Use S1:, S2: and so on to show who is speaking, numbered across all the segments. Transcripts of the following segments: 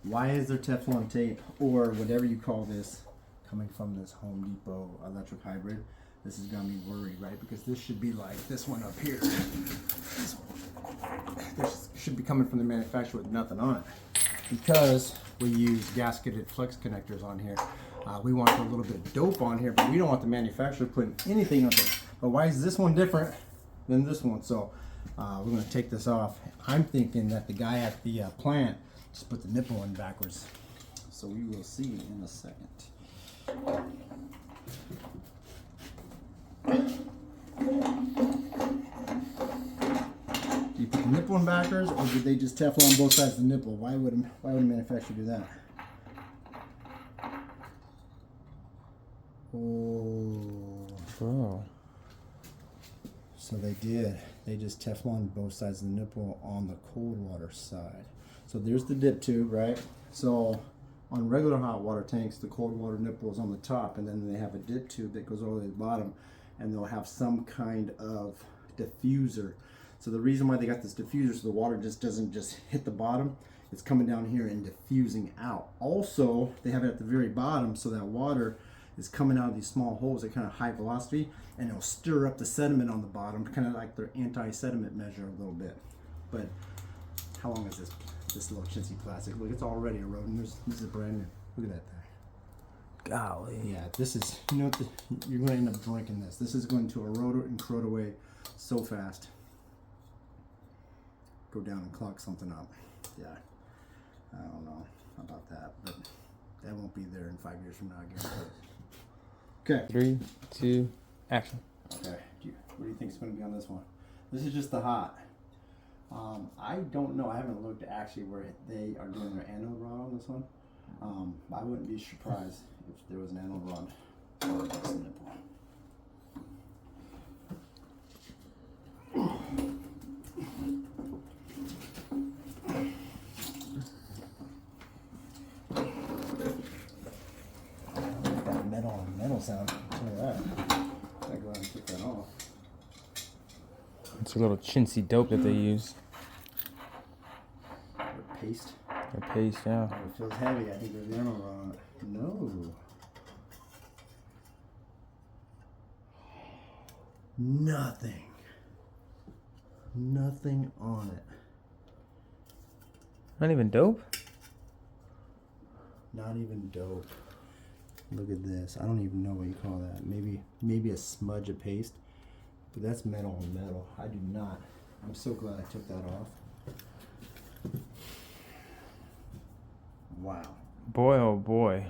S1: Why is there Teflon tape or whatever you call this coming from this Home Depot electric hybrid? This is gonna be worried, right? Because this should be like this one up here. This should be coming from the manufacturer with nothing on it. Because we use gasketed flex connectors on here, we want a little bit of dope on here, but we don't want the manufacturer putting anything on it. But why is this one different than this one? So we're gonna take this off. I'm thinking that the guy at the plant just put the nipple in backwards. So we will see in a second. Do you put the nipple in backwards, or did they just Teflon both sides of the nipple? Why would a manufacturer do that? Oh. So they did. They just Teflon both sides of the nipple on the cold water side. So there's the dip tube, right? So on regular hot water tanks, the cold water nipple is on the top, and then they have a dip tube that goes all the way to the bottom, and they'll have some kind of diffuser. So the reason why they got this diffuser so the water just doesn't just hit the bottom, it's coming down here and diffusing out. Also, they have it at the very bottom so that water is coming out of these small holes at kind of high velocity, and it'll stir up the sediment on the bottom, kind of like their anti-sediment measure a little bit. But how long is this little chintzy plastic? Look, it's already eroding. This is brand new. Look at that thing.
S2: Golly.
S1: Yeah, this is, you know what, you're going to end up drinking this. This is going to erode and corrode away so fast. Go down and clog something up. Yeah, I don't know about that, but that won't be there in 5 years from now, I guarantee it. Okay.
S2: 3, 2, action.
S1: Okay, what do you think is going to be on this one? This is just the hot. I don't know. I haven't looked actually where they are doing their anode rod on this one. I wouldn't be surprised if there was an anode rod or just a nipple. That metal on metal sound. I'll tell you that. I go ahead and take that off.
S2: It's a little chintzy dope that they use.
S1: Paste.
S2: Or paste, yeah.
S1: Oh, it feels heavy. I think there's an anode rod on it. No. Nothing. Nothing on it.
S2: Not even dope?
S1: Not even dope. Look at this. I don't even know what you call that. Maybe a smudge of paste. But that's metal on metal. I do not. I'm so glad I took that off. Wow.
S2: Boy, oh boy.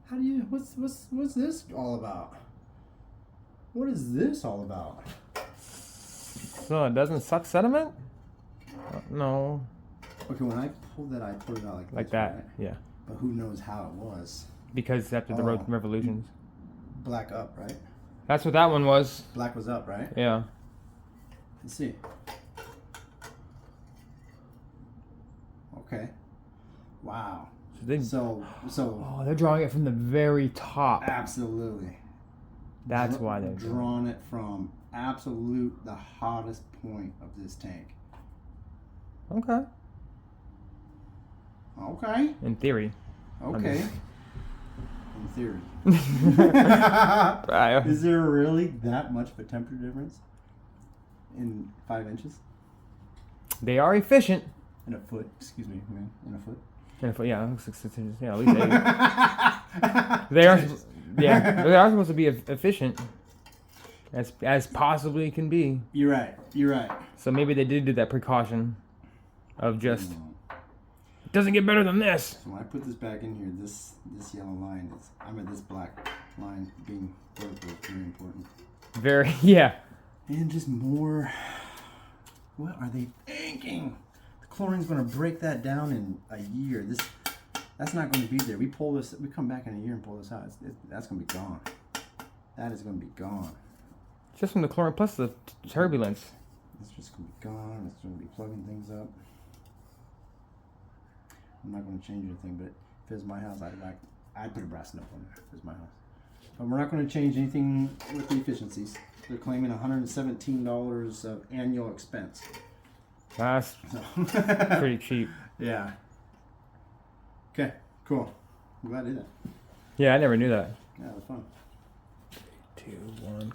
S1: How do you? What's this all about? What is this all about?
S2: So it doesn't suck sediment? No.
S1: Okay, when I pulled that, I pulled it out like this,
S2: that,
S1: right?
S2: yeah.
S1: But who knows how it was?
S2: Because after the revolutions.
S1: Black up, right?
S2: That's what that one was.
S1: Black was up, right?
S2: Yeah.
S1: Let's see. Okay. Wow. So.
S2: Oh, they're drawing it from the very top.
S1: Absolutely.
S2: That's why they're
S1: drawn it from the hottest point of this tank.
S2: Okay.
S1: Okay.
S2: In theory.
S1: Okay. In theory.
S2: Right.
S1: Is there really that much of a temperature difference in 5 inches?
S2: They are efficient.
S1: In a foot, excuse me, man. In a foot.
S2: Yeah, 6 inches. Yeah, at least 8. They are. Yeah, they are supposed to be efficient, as possibly can be.
S1: You're right. You're right.
S2: So maybe they did do that precaution, of just it doesn't get better than this.
S1: So when I put this back in here, this yellow line this black line being vertical is very important.
S2: Very, yeah.
S1: And just more. What are they thinking? The chlorine's going to break that down in a year. That's not going to be there. We come back in a year and pull this out. That's going to be gone. That is going to be gone.
S2: Just from the chlorine plus the turbulence.
S1: It's just going to be gone. It's going to be plugging things up. I'm not going to change anything, but if it was my house, I'd put a brass nipple in there if it was my house. But we're not going to change anything with the efficiencies. They're claiming $117 of annual expense.
S2: That's pretty cheap.
S1: Yeah. Okay, cool. I'm glad I did that.
S2: Yeah, I never knew that.
S1: Yeah, it was fun.
S2: 2, 1.